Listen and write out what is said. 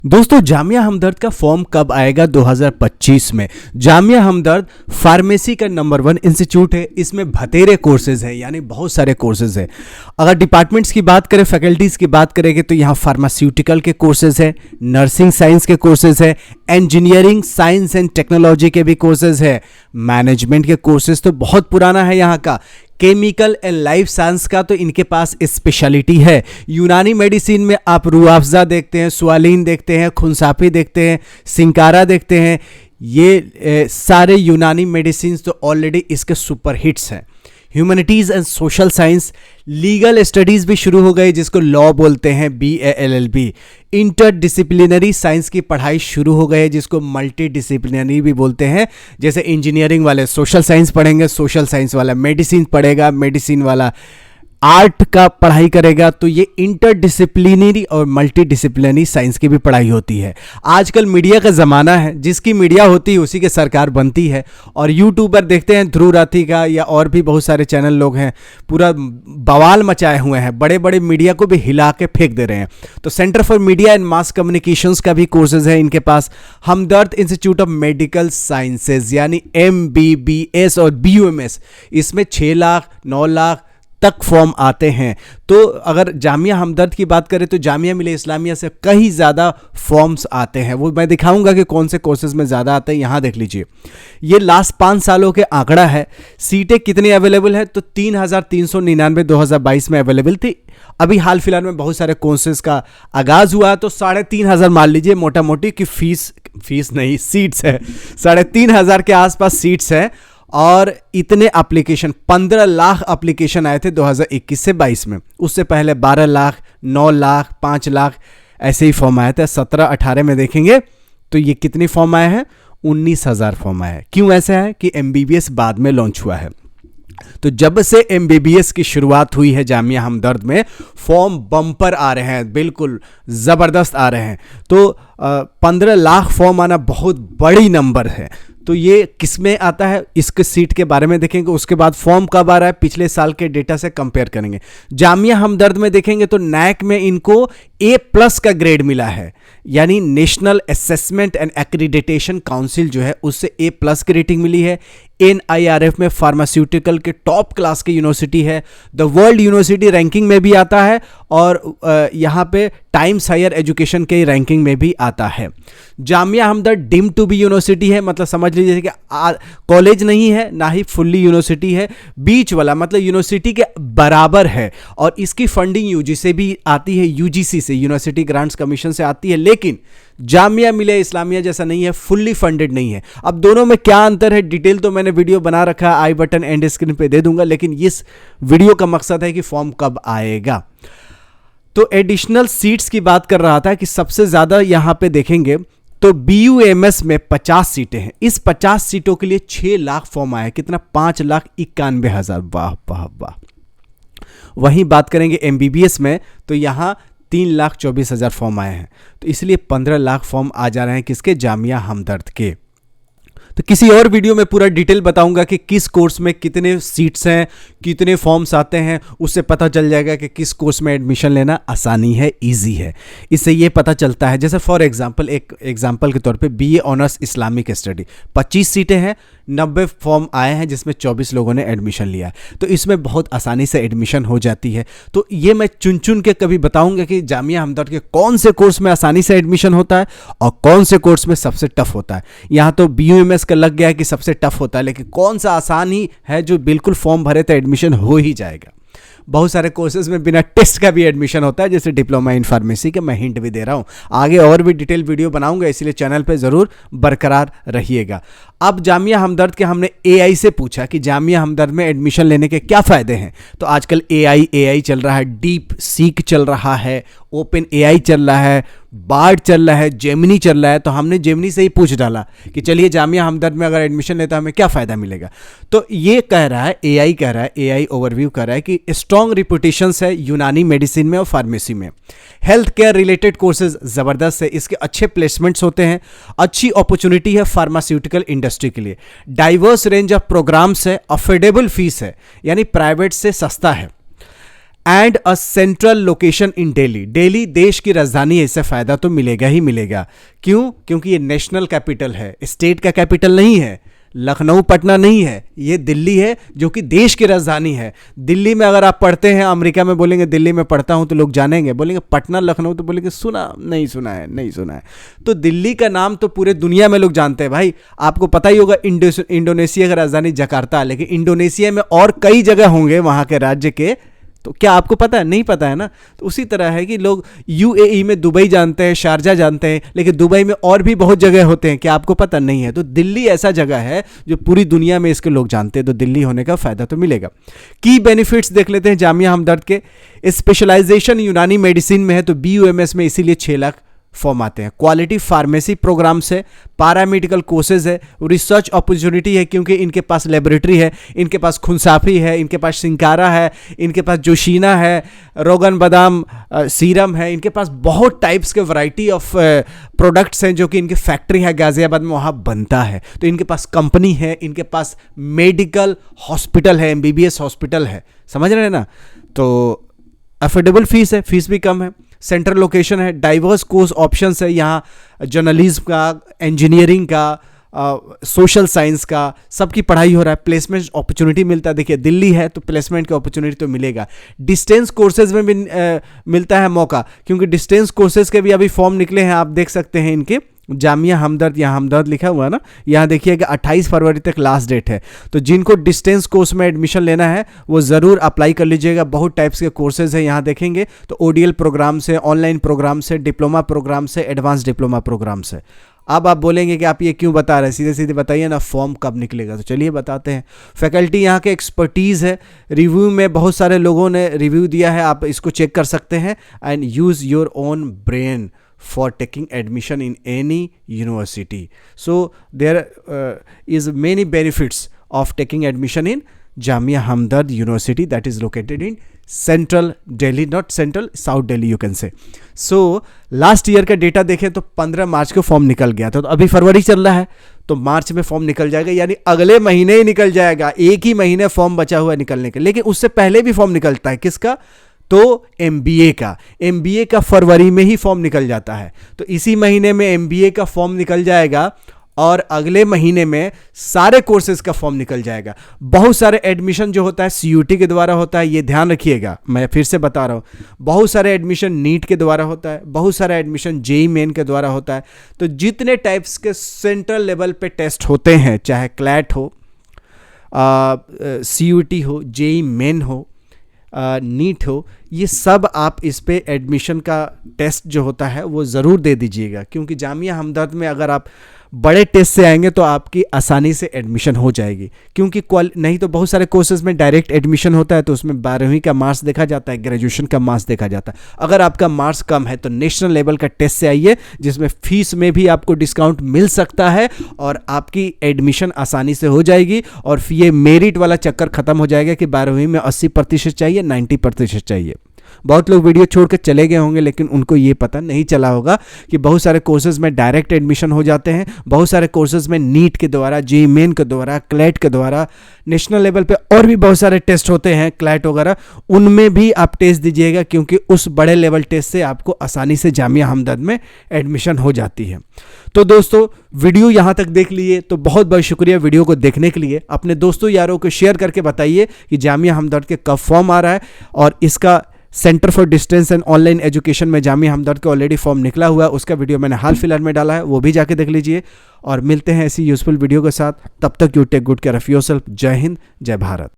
दोस्तों जामिया हमदर्द का फॉर्म कब आएगा 2025 में। जामिया हमदर्द फार्मेसी का नंबर 1 इंस्टीट्यूट है। इसमें भतेरे कोर्सेज है, यानी बहुत सारे कोर्सेज है। अगर डिपार्टमेंट्स की बात करें, फैकल्टीज की बात करेंगे तो यहाँ फार्मास्यूटिकल के कोर्सेज है, नर्सिंग साइंस के कोर्सेज है, इंजीनियरिंग साइंस एंड टेक्नोलॉजी के भी कोर्सेज है, मैनेजमेंट के कोर्सेज तो बहुत पुराना है यहाँ का, केमिकल एंड लाइफ साइंस का तो इनके पास स्पेशलिटी है। यूनानी मेडिसिन में आप रूह अफ़ज़ा देखते हैं, स्वालीन देखते हैं, खुनसाफी देखते हैं, सिंकारा देखते हैं। ये सारे यूनानी मेडिसिन तो ऑलरेडी इसके सुपर हिट्स हैं। Humanities and social science, legal studies भी शुरू हो गई जिसको लॉ बोलते हैं, BA-LLB। इंटर डिसिप्लिनरी साइंस की पढ़ाई शुरू हो गई है जिसको मल्टी डिसिप्लिनरी भी बोलते हैं। जैसे इंजीनियरिंग वाले सोशल साइंस पढ़ेंगे, सोशल साइंस वाला मेडिसिन पढ़ेगा, मेडिसिन वाला आर्ट का पढ़ाई करेगा, तो ये इंटर डिसिप्लिनरी और मल्टी डिसिप्लिनरी साइंस की भी पढ़ाई होती है। आजकल मीडिया का ज़माना है, जिसकी मीडिया होती है उसी की सरकार बनती है। और यूट्यूबर देखते हैं ध्रुव राठी का, या और भी बहुत सारे चैनल लोग हैं, पूरा बवाल मचाए हुए हैं, बड़े बड़े मीडिया को भी हिला के फेंक दे रहे हैं। तो centre for media and mass communications का भी कोर्सेज है इनके पास। हमदर्द इंस्टीट्यूट ऑफ मेडिकल साइंसेज यानी MBBS और BUMS, इसमें 6 लाख 9 लाख तक फॉर्म आते हैं। तो अगर जामिया हमदर्द की बात करें तो जामिया मिलिया इस्लामिया से कहीं ज़्यादा फॉर्म्स आते हैं। वो मैं दिखाऊंगा कि कौन से कोर्सेज में ज़्यादा आते हैं। यहाँ देख लीजिए, ये लास्ट 5 सालों के आंकड़ा है। सीटें कितनी अवेलेबल है तो 3,399 2022 में अवेलेबल थी। अभी हाल फिलहाल में बहुत सारे कोर्सेज का आगाज़ हुआ है तो 3,500 मान लीजिए मोटा मोटी की फीस नहीं, सीट्स है। 3,500 के आसपास सीट्स है। और इतने एप्लीकेशन 15 लाख एप्लीकेशन आए थे 2021 से 22 में। उससे पहले 12 लाख 9 लाख 5 लाख ऐसे ही फॉर्म आए थे। 17-18 में देखेंगे तो ये कितने फॉर्म आए हैं, 19,000 फॉर्म आए हैं। क्यों ऐसा है कि MBBS बाद में लॉन्च हुआ है। तो जब से MBBS की शुरुआत हुई है जामिया हमदर्द में फॉर्म बम्पर आ रहे हैं, बिल्कुल ज़बरदस्त आ रहे हैं। तो 15 लाख फॉर्म आना बहुत बड़ी नंबर है। तो ये किस में आता है, इसके सीट के बारे में देखेंगे। उसके बाद फॉर्म कब आ रहा है, पिछले साल के डेटा से कंपेयर करेंगे। जामिया हमदर्द में देखेंगे तो NAC में इनको A+ का ग्रेड मिला है, यानी national assessment and accreditation council जो है उससे A+ की रेटिंग मिली है। NIRF में फार्मास्यूटिकल के टॉप क्लास की यूनिवर्सिटी है। द वर्ल्ड यूनिवर्सिटी रैंकिंग में भी आता है और यहाँ पे टाइम्स हायर एजुकेशन के रैंकिंग में भी आता है। जामिया हमदर्द डीम्ड टू बी यूनिवर्सिटी है, मतलब समझ लीजिए कि कॉलेज नहीं है ना ही फुल्ली यूनिवर्सिटी है, बीच वाला, मतलब यूनिवर्सिटी के बराबर है। और इसकी फंडिंग UGC से भी आती है, UGC से, यूनिवर्सिटी ग्रांट्स कमीशन से आती है। लेकिन जामिया मिलिया इस्लामिया जैसा नहीं है, फुल्ली फंडेड नहीं है। अब दोनों में क्या अंतर है, डिटेल तो मैंने वीडियो बना रखा है, आई बटन एंड स्क्रीन पे दे दूंगा। लेकिन इस वीडियो का मकसद है कि फॉर्म कब आएगा। तो एडिशनल सीट्स की बात कर रहा था कि सबसे ज़्यादा यहाँ पे देखेंगे तो BUMS में 50 सीटें हैं। इस 50 सीटों के लिए 6 लाख फॉर्म आया। कितना, 5,91,000। वाह वाह वाह। वहीं बात करेंगे MBBS में तो यहाँ 3,24,000 फॉर्म आए हैं। तो इसलिए 15 लाख फॉर्म आ जा रहे हैं किसके, जामिया हमदर्द के। तो किसी और वीडियो में पूरा डिटेल बताऊंगा कि किस कोर्स में कितने सीट्स हैं, कितने फॉर्म्स आते हैं। उससे पता चल जाएगा कि किस कोर्स में एडमिशन लेना आसानी है, इजी है। इससे ये पता चलता है, जैसे फॉर एग्जांपल, एक एग्जांपल के तौर पे BA ऑनर्स इस्लामिक स्टडी, 25 सीटें हैं, 90 फॉर्म आए हैं जिसमें 24 लोगों ने एडमिशन लिया है। तो इसमें बहुत आसानी से एडमिशन हो जाती है। तो ये मैं चुन चुन के कभी बताऊंगा कि जामिया हमदर्द के कौन से कोर्स में आसानी से एडमिशन होता है और कौन से कोर्स में सबसे टफ होता है। यहाँ तो BUMS का लग गया है कि सबसे टफ होता है, लेकिन कौन सा आसान ही है जो बिल्कुल फॉर्म भरे तो एडमिशन हो ही जाएगा। बहुत सारे कोर्सेज में बिना टेस्ट का भी एडमिशन होता है, जैसे डिप्लोमा इन फार्मेसी का मैं हिंट भी दे रहा हूं। आगे और भी डिटेल वीडियो बनाऊंगा, इसलिए चैनल पे ज़रूर बरकरार रहिएगा। अब जामिया हमदर्द के हमने AI से पूछा कि जामिया हमदर्द में एडमिशन लेने के क्या फ़ायदे हैं। तो आजकल AI चल रहा है, डीप सीक चल रहा है, OpenAI चल रहा है, बार्ड चल रहा है, जेमिनी चल रहा है। तो हमने जेमिनी से ही पूछ डाला कि चलिए जामिया हमदर्द में अगर एडमिशन लेता हमें क्या फ़ायदा मिलेगा। तो ये कह रहा है, AI कह रहा है, AI ओवरव्यू कर रहा है कि स्ट्रॉन्ग रिपुटेशंस है यूनानी मेडिसिन में और फार्मेसी में। हेल्थ केयर रिलेटेड कोर्सेज ज़बरदस्त है, इसके अच्छे प्लेसमेंट्स होते हैं, अच्छी अपॉर्चुनिटी है फार्मास्यूटिकल इंडस्ट्री के लिए। डाइवर्स रेंज ऑफ प्रोग्राम्स है, अफोर्डेबल फीस है, यानी प्राइवेट से सस्ता है। And a central location in Delhi. Delhi देश की राजधानी है, इससे फायदा तो मिलेगा ही मिलेगा। क्यों? क्योंकि ये नेशनल कैपिटल है, स्टेट का कैपिटल नहीं है, लखनऊ पटना नहीं है, ये दिल्ली है जो कि देश की राजधानी है। दिल्ली में अगर आप पढ़ते हैं, अमेरिका में बोलेंगे दिल्ली में पढ़ता हूं तो लोग जानेंगे, बोलेंगे पटना लखनऊ तो बोलेंगे सुना नहीं सुना है, नहीं सुना है। तो दिल्ली का नाम तो पूरे दुनिया में लोग जानते हैं भाई। आपको पता ही होगा इंडोनेशिया की राजधानी जकार्ता, लेकिन इंडोनेशिया में और कई जगह होंगे वहां के राज्य के, तो क्या आपको पता है? नहीं पता है ना। तो उसी तरह है कि लोग यूएई में दुबई जानते हैं, शारजा जानते हैं, लेकिन दुबई में और भी बहुत जगह होते हैं, क्या आपको पता नहीं है? तो दिल्ली ऐसा जगह है जो पूरी दुनिया में इसके लोग जानते हैं, तो दिल्ली होने का फायदा तो मिलेगा। की बेनिफिट्स देख लेते हैं जामिया हमदर्द के। स्पेशलाइजेशन यूनानी मेडिसिन में है, तो BUMS में इसीलिए 6 लाख फॉर्म आते हैं। क्वालिटी फार्मेसी प्रोग्राम्स है, पैरामेडिकल कोर्सेज है, रिसर्च अपॉर्चुनिटी है क्योंकि इनके पास लेबोरेटरी है, इनके पास खुनसाफी है, इनके पास सिंकारा है, इनके पास जोशीना है, रोगन बादाम सीरम है, इनके पास बहुत टाइप्स के वैरायटी ऑफ प्रोडक्ट्स हैं जो कि इनकी फैक्ट्री है गाजियाबाद में, वहाँ बनता है। तो इनके पास कंपनी है, इनके पास मेडिकल हॉस्पिटल है, MBBS हॉस्पिटल है, समझ रहे हैं ना। तो अफोर्डेबल फीस है, फीस भी कम है, सेंट्रल लोकेशन है, डाइवर्स कोर्स ऑप्शंस है यहाँ, जर्नलिज्म का, इंजीनियरिंग का, सोशल साइंस का, सबकी पढ़ाई हो रहा है। प्लेसमेंट अपॉर्चुनिटी मिलता है, देखिए दिल्ली है तो प्लेसमेंट की अपॉर्चुनिटी तो मिलेगा। डिस्टेंस कोर्सेज में भी मिलता है मौका, क्योंकि डिस्टेंस कोर्सेज के भी अभी फॉर्म निकले हैं, आप देख सकते हैं इनके। जामिया हमदर्द, यहाँ हमदर्द लिखा हुआ है ना, यहाँ देखिए कि 28 फरवरी तक लास्ट डेट है। तो जिनको डिस्टेंस कोर्स में एडमिशन लेना है वो ज़रूर अप्लाई कर लीजिएगा। बहुत टाइप्स के कोर्सेज हैं यहाँ देखेंगे, तो ODL प्रोग्राम से, ऑनलाइन प्रोग्राम से, डिप्लोमा प्रोग्राम से, एडवांस डिप्लोमा प्रोग्राम से। अब आप बोलेंगे कि आप ये क्यों बता रहे हैं, सीधे सीधे बताइए ना, फॉर्म कब निकलेगा? तो चलिए बताते हैं। फैकल्टी यहाँ के एक्सपर्टीज़ है, रिव्यू में बहुत सारे लोगों ने रिव्यू दिया है, आप इसको चेक कर सकते हैं। And use your own brain for taking admission in any university. So there is many benefits of taking admission in Jamia Hamdard University that is located in Central Delhi, not Central, South Delhi you can say. So last year का data देखें तो 15 मार्च को form निकल गया था, तो अभी फरवरी चल रहा है तो मार्च में फॉर्म निकल जाएगा, यानी अगले महीने ही निकल जाएगा। एक ही महीने फॉर्म बचा हुआ है निकलने के, लेकिन उससे पहले भी फॉर्म निकलता है। किसका? तो MBA का फरवरी में ही फॉर्म निकल जाता है। तो इसी महीने में MBA का फॉर्म निकल जाएगा और अगले महीने में सारे कोर्सेज का फॉर्म निकल जाएगा। बहुत सारे एडमिशन जो होता है CUT के द्वारा होता है, ये ध्यान रखिएगा, मैं फिर से बता रहा हूँ। बहुत सारे एडमिशन नीट के द्वारा होता है, बहुत सारा एडमिशन JEE मेन के द्वारा होता है। तो जितने टाइप्स के सेंट्रल लेवल पे टेस्ट होते हैं, चाहे क्लैट हो, CUT हो, JEE मेन हो, नीट हो, ये सब आप इस पे एडमिशन का टेस्ट जो होता है वो ज़रूर दे दीजिएगा, क्योंकि जामिया हमदर्द में अगर आप बड़े टेस्ट से आएंगे तो आपकी आसानी से एडमिशन हो जाएगी। क्योंकि नहीं तो बहुत सारे कोर्सेज में डायरेक्ट एडमिशन होता है, तो उसमें 12वीं का मार्क्स देखा जाता है, ग्रेजुएशन का मार्क्स देखा जाता है। अगर आपका मार्क्स कम है तो नेशनल लेवल का टेस्ट से आइए, जिसमें फीस में भी आपको डिस्काउंट मिल सकता है और आपकी एडमिशन आसानी से हो जाएगी। और ये मेरिट वाला चक्कर खत्म हो जाएगा कि 12वीं में 80% चाहिए, 90% चाहिए। बहुत लोग वीडियो छोड़ के चले गए होंगे, लेकिन उनको ये पता नहीं चला होगा कि बहुत सारे कोर्सेज में डायरेक्ट एडमिशन हो जाते हैं, बहुत सारे कोर्सेज में नीट के द्वारा, JEE मेन के द्वारा, क्लैट के द्वारा, नेशनल लेवल पे और भी बहुत सारे टेस्ट होते हैं क्लैट वगैरह, उनमें भी आप टेस्ट दीजिएगा, क्योंकि उस बड़े लेवल टेस्ट से आपको आसानी से जामिया हमदर्द में एडमिशन हो जाती है। तो दोस्तों, वीडियो यहाँ तक देख लिए तो बहुत बहुत शुक्रिया वीडियो को देखने के लिए। अपने दोस्तों यारों को शेयर करके बताइए कि जामिया हमदर्द के कब फॉर्म आ रहा है, और इसका centre for distance and online education में जामिया हमदर्द का ऑलरेडी फॉर्म निकला हुआ है, उसका वीडियो मैंने हाल फिलहाल में डाला है, वो भी जाके देख लीजिए। और मिलते हैं ऐसी यूजफुल वीडियो के साथ, तब तक you take good care of yourself. जय हिंद, जय भारत।